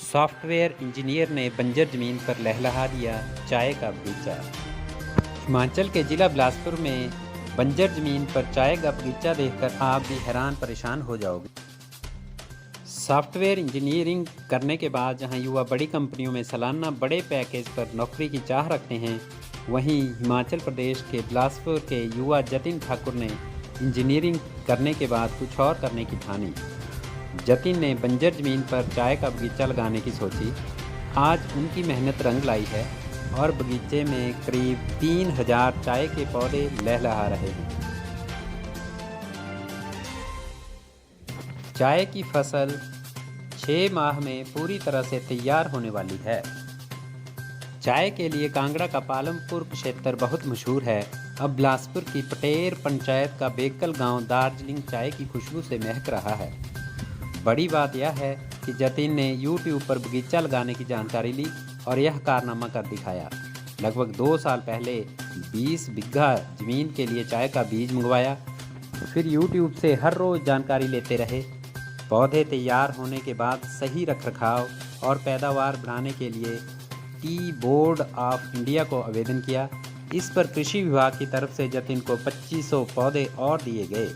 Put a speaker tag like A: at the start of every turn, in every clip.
A: Software engineer ने बंजर जमीन पर लहलहा दिया चाय का बगीचा। हिमाचल के जिला बिलासपुर में बंजर जमीन पर चाय का बगीचा देखकर आप भी हैरान परेशान हो जाओगे। सॉफ्टवेयर इंजीनियरिंग करने के बाद जहां युवा बड़ी कंपनियों में सालाना बड़े पैकेज पर नौकरी की चाह रखते हैं, वहीं हिमाचल प्रदेश के बिलासपुर के युवा जतिन ठाकुर ने इंजीनियरिंग करने के बाद कुछ और करने की ठानी। जतिन ने बंजर ज़मीन पर चाय का बगीचा लगाने की सोची। आज उनकी मेहनत रंग लाई है और बगीचे में करीब 3000 चाय के पौधे लहलहा रहे हैं। चाय की फसल 6 माह में पूरी तरह से तैयार होने वाली है। चाय के लिए कांगड़ा का पालमपुर क्षेत्र बहुत मशहूर है। अब बिलासपुर की पटेर पंचायत का बेकल गांव दार्जिलिंग चाय की खुशबू से महक रहा है। बड़ी बात यह है कि जतिन ने YouTube पर बगीचा लगाने की जानकारी ली और यह कारनामा कर दिखाया। लगभग 2 साल पहले 20 बीघा ज़मीन के लिए चाय का बीज मंगवाया, फिर YouTube से हर रोज़ जानकारी लेते रहे। पौधे तैयार होने के बाद सही रखरखाव और पैदावार बढ़ाने के लिए टी बोर्ड ऑफ इंडिया को आवेदन किया। इस पर कृषि विभाग की तरफ से जतिन को 2500 पौधे और दिए गए।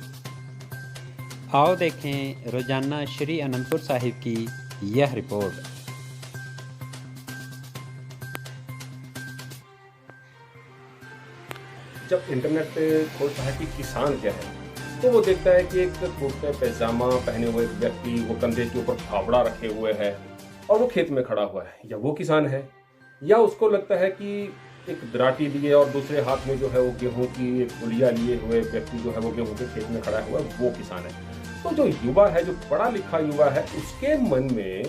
A: आओ देखें रोजाना श्री अनंतपुर साहिब की यह रिपोर्ट।
B: जब इंटरनेट पे खोजता है कि किसान क्या है, तो वो देखता है कि एक कुर्ता पैजामा पहने हुए एक व्यक्ति वो कंधे के ऊपर फावड़ा रखे हुए है और वो खेत में खड़ा हुआ है। या वो किसान है, या उसको लगता है कि एक दराटी लिए और दूसरे हाथ में जो है वो गेहूं की एक पुलिया लिए हुए व्यक्ति जो है वो गेहूं के खेत में खड़ा हुआ है, वो किसान है। तो जो युवा है, जो पढ़ा लिखा युवा है, उसके मन में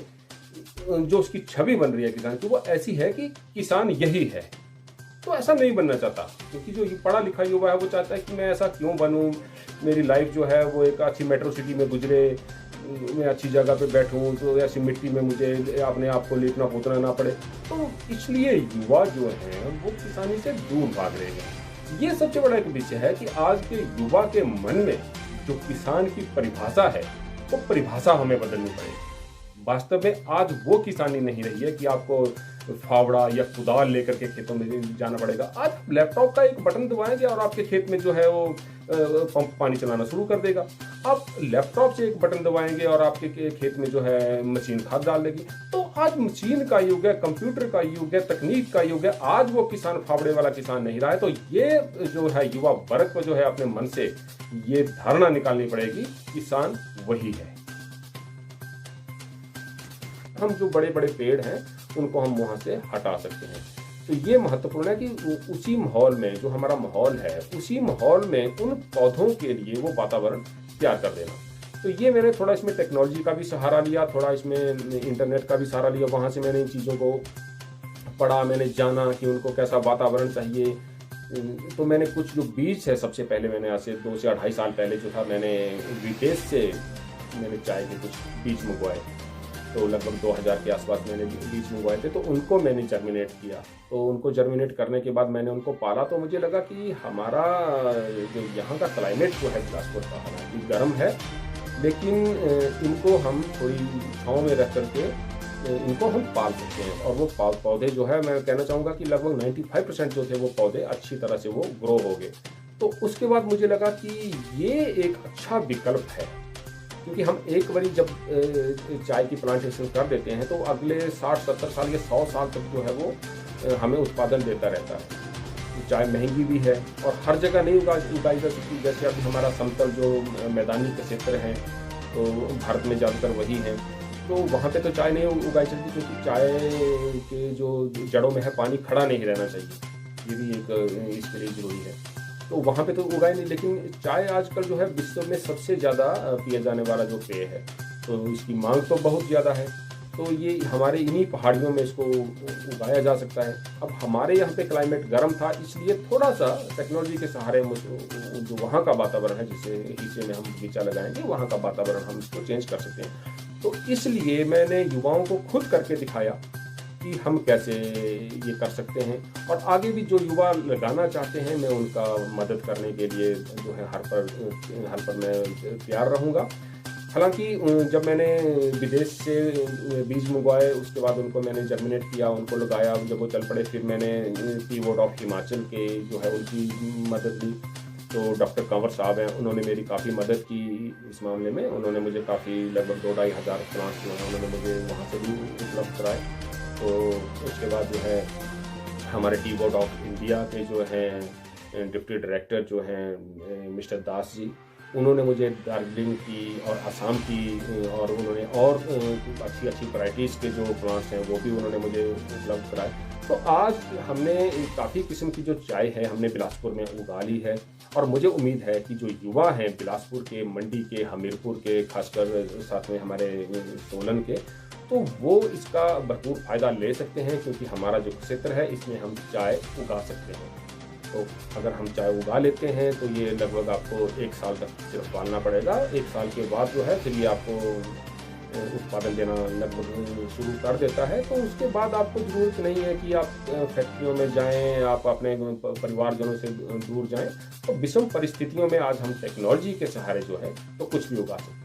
B: जो उसकी छवि बन रही है किसान की, वो ऐसी है कि किसान यही है। तो ऐसा नहीं बनना चाहता, क्योंकि जो पढ़ा लिखा युवा है वो चाहता है कि मैं ऐसा क्यों बनूं, मेरी लाइफ जो है वो एक अच्छी मेट्रो सिटी में गुजरे, मैं अच्छी जगह पे बैठूं, तो ऐसी मिट्टी में मुझे अपने आप को लेटना पोतना ना पड़े। तो इसलिए युवा जो है वो किसानी से दूर भाग रहे हैं। ये सबसे बड़ा एक विषय है कि आज के युवा के मन में जो किसान की परिभाषा है, वो परिभाषा हमें बदलनी पड़ेगी। वास्तव में आज वो किसानी नहीं रही है कि आपको फावड़ा या कुदाल लेकर के खेतों में जाना पड़ेगा। आज लैपटॉप का एक बटन दबाएंगे और आपके खेत में जो है वो पंप पानी चलाना शुरू कर देगा। आप लैपटॉप से एक बटन दबाएंगे और आपके खेत में जो है मशीन खाद डाल देगी। तो आज मशीन का युग है, कंप्यूटर का युग है, तकनीक का युग है। आज वो किसान फावड़े वाला किसान नहीं रहा है। तो ये जो है युवा वर्ग को जो है अपने मन से ये धारणा निकालनी पड़ेगी, किसान वही है। हम जो बड़े बड़े पेड़ हैं उनको हम वहां से हटा सकते हैं। तो ये महत्वपूर्ण है कि उसी माहौल में, जो हमारा माहौल है, उसी माहौल में उन पौधों के लिए वो वातावरण तैयार कर देना। तो ये मैंने थोड़ा इसमें टेक्नोलॉजी का भी सहारा लिया, थोड़ा इसमें इंटरनेट का भी सहारा लिया। वहाँ से मैंने इन चीज़ों को पढ़ा, मैंने जाना कि उनको कैसा वातावरण चाहिए। तो मैंने कुछ जो बीज है, सबसे पहले मैंने आज से 2 से 2.5 साल पहले जो था, मैंने विदेश से मैंने चाय के कुछ बीज मंगवाए। तो लगभग 2000 के आसपास मैंने बीज मंगवाए थे। तो उनको मैंने जर्मिनेट किया। तो उनको जर्मिनेट करने के बाद मैंने उनको पाला। तो मुझे लगा कि हमारा जो यहाँ का क्लाइमेट जो है बिलासपुर का, हालांकि गर्म है, लेकिन इनको हम थोड़ी छाँव में रख करके इनको हम पाल सकते हैं। और वो पौधे जो है, मैं कहना चाहूँगा कि लगभग 95% जो थे वो पौधे अच्छी तरह से वो ग्रो हो गए। तो उसके बाद मुझे लगा कि ये एक अच्छा विकल्प है, क्योंकि हम एक बारी जब चाय की प्लांटेशन कर देते हैं तो अगले 60-70 साल या 100 साल तक जो है वो हमें उत्पादन देता रहता है। चाय महंगी भी है और हर जगह नहीं उगाई जा सकती। जैसे अभी हमारा समतल जो मैदानी क्षेत्र हैं, तो भारत में ज़्यादातर वही हैं, तो वहाँ पे तो चाय नहीं उगाई सकती, क्योंकि चाय के जो जड़ों में है पानी खड़ा नहीं रहना चाहिए। ये भी एक इसके लिए जरूरी है। तो वहाँ पे तो उगाए नहीं। लेकिन चाय आजकल जो है विश्व में सबसे ज़्यादा पिया जाने वाला जो पेय है, तो इसकी मांग तो बहुत ज़्यादा है। तो ये हमारे इन्हीं पहाड़ियों में इसको उगाया जा सकता है। अब हमारे यहाँ पे क्लाइमेट गर्म था, इसलिए थोड़ा सा टेक्नोलॉजी के सहारे जो वहाँ का वातावरण है, जिसे हिस्से में हम बगीचा लगाएंगे, वहाँ का वातावरण हम इसको चेंज कर सकते हैं। तो इसलिए मैंने युवाओं को खुद करके दिखाया कि हम कैसे ये कर सकते हैं। और आगे भी जो युवा लगाना चाहते हैं, मैं उनका मदद करने के लिए जो है हर पर मैं तैयार रहूँगा। हालाँकि जब मैंने विदेश से बीज मंगवाए, उसके बाद उनको मैंने जर्मिनेट किया, उनको लगाया, जब वो चल पड़े, फिर मैंने टी बोर्ड ऑफ हिमाचल के जो है उनकी मदद ली। तो डॉक्टर कंवर साहब हैं, उन्होंने मेरी काफ़ी मदद की इस मामले में। उन्होंने मुझे काफ़ी लगभग 2-2.5 हज़ार प्लांट्स जो हैं उन्होंने मुझे वहाँ से भी उपलब्ध कराए। तो उसके बाद जो है हमारे टी बोर्ड ऑफ इंडिया के जो हैं डिप्टी डायरेक्टर जो हैं मिस्टर दास जी, उन्होंने मुझे दार्जिलिंग की और असम की और उन्होंने और अच्छी वैराइटीज़ के जो प्लांट्स हैं वो भी उन्होंने मुझे उपलब्ध कराए। तो आज हमने काफ़ी किस्म की जो चाय है हमने बिलासपुर में उगा ली है, और मुझे उम्मीद है कि जो युवा हैं बिलासपुर के, मंडी के, हमीरपुर के, खासकर साथ में हमारे सोलन के, तो वो इसका भरपूर फ़ायदा ले सकते हैं, क्योंकि हमारा जो क्षेत्र है इसमें हम चाय उगा सकते हैं। तो अगर हम चाय उगा लेते हैं तो ये लगभग आपको 1 साल तक सिर्फ पालना पड़ेगा। 1 साल के बाद जो है फिर ये आपको उत्पादन देना लगभग शुरू कर देता है। तो उसके बाद आपको ज़रूरत नहीं है कि आप फैक्ट्रियों में जाएँ, आप अपने परिवारजनों से दूर जाएँ। तो विषम परिस्थितियों में आज हम टेक्नोलॉजी के सहारे जो है तो कुछ भी उगा सकते हैं।